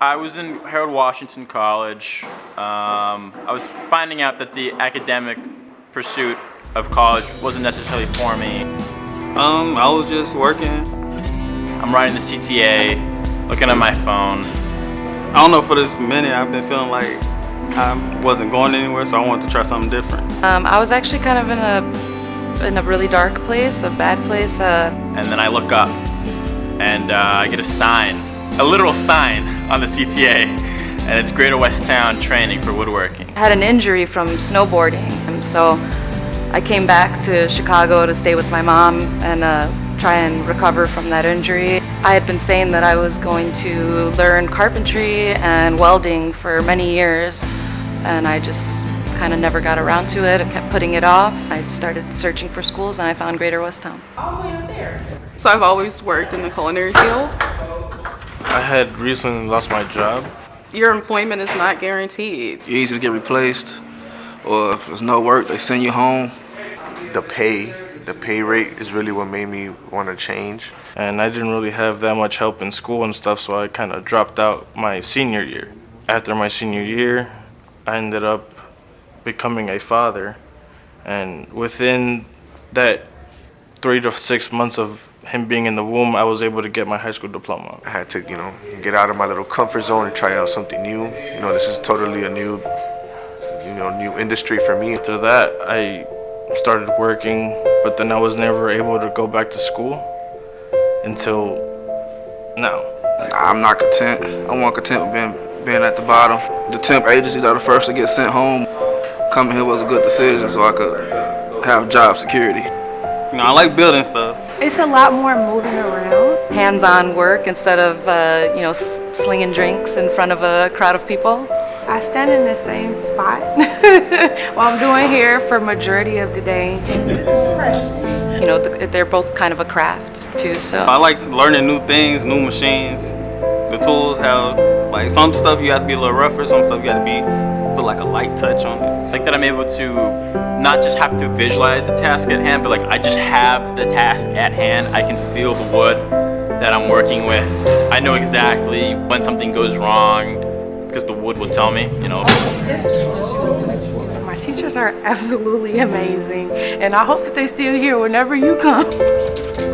I was in Harold Washington College. I was finding out that the academic pursuit of college wasn't necessarily for me. I was just working. I'm riding the CTA, looking at my phone. I don't know, for this minute I've been feeling like I wasn't going anywhere, so I wanted to try something different. I was actually kind of in a really dark place, a bad place. And then I look up and I get a sign, a literal sign on the CTA, and it's Greater West Town training for woodworking. I had an injury from snowboarding, and so I came back to Chicago to stay with my mom and try and recover from that injury. I had been saying that I was going to learn carpentry and welding for many years, and I just kind of never got around to it. I kept putting it off. I started searching for schools, and I found Greater West Town. All the way up there. So I've always worked in the culinary field. I had recently lost my job. Your employment is not guaranteed. You're easy to get replaced, or if there's no work, they send you home. The pay rate is really what made me want to change. And I didn't really have that much help in school and stuff, so I kind of dropped out my senior year. After my senior year, I ended up becoming a father, and within that 3 to 6 months of him being in the womb, I was able to get my high school diploma. I had to, get out of my little comfort zone and try out something new. This is totally a new industry for me. After that, I started working, but then I was never able to go back to school until now. I'm not content. I want content with being at the bottom. The temp agencies are the first to get sent home. Coming here was a good decision so I could have job security. I like building stuff. It's a lot more moving around. Hands-on work instead of, slinging drinks in front of a crowd of people. I stand in the same spot while I'm doing hair for majority of the day. This is precious. They're both kind of a craft too, so. I like learning new things, new machines. The tools have, some stuff you have to be a little rougher, some stuff you have to put a light touch on it. It's like that I'm able to not just have to visualize the task at hand, but I just have the task at hand. I can feel the wood that I'm working with. I know exactly when something goes wrong, because the wood will tell me, My teachers are absolutely amazing, and I hope that they still here whenever you come.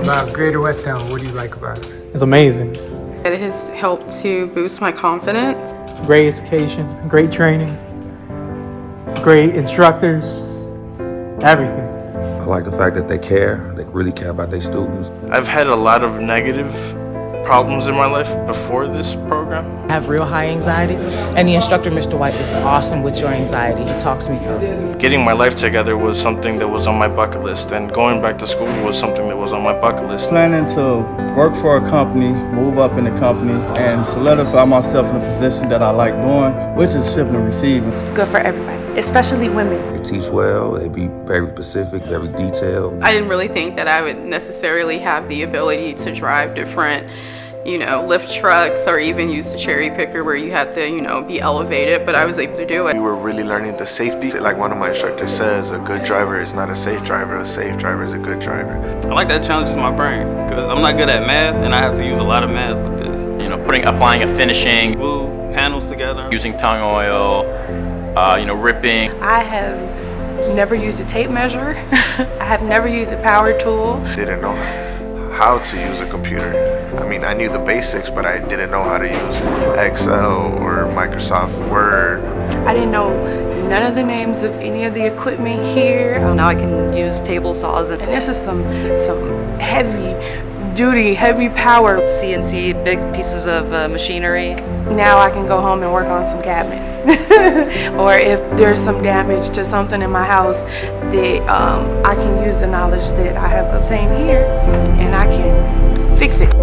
About Greater West Town, what do you like about it? It's amazing. It has helped to boost my confidence. Great education, great training, great instructors, everything. I like the fact that they care, they really care about their students. I've had a lot of negative problems in my life before this program. I have real high anxiety, and the instructor, Mr. White, is awesome with your anxiety. He talks me through it. Getting my life together was something that was on my bucket list, and going back to school was something that was on my bucket list. Planning to work for a company, move up in the company, and solidify myself in a position that I like doing, which is shipping and receiving. Good for everybody, especially women. They teach well, they be very specific, very detailed. I didn't really think that I would necessarily have the ability to drive different lift trucks or even use the cherry picker where you have to, be elevated, but I was able to do it. We were really learning the safety. Like one of my instructors says, a good driver is not a safe driver is a good driver. I like that challenges my brain, because I'm not good at math, and I have to use a lot of math with this. Applying a finishing, glue panels together, using tongue oil, ripping. I have never used a tape measure. I have never used a power tool. Didn't know how to use a computer. I knew the basics, but I didn't know how to use Excel or Microsoft Word. I didn't know none of the names of any of the equipment here. Now I can use table saws, and this is some heavy duty, heavy power. CNC, big pieces of machinery. Now I can go home and work on some cabinets. Or if there's some damage to something in my house, that I can use the knowledge that I have obtained here, and I can fix it.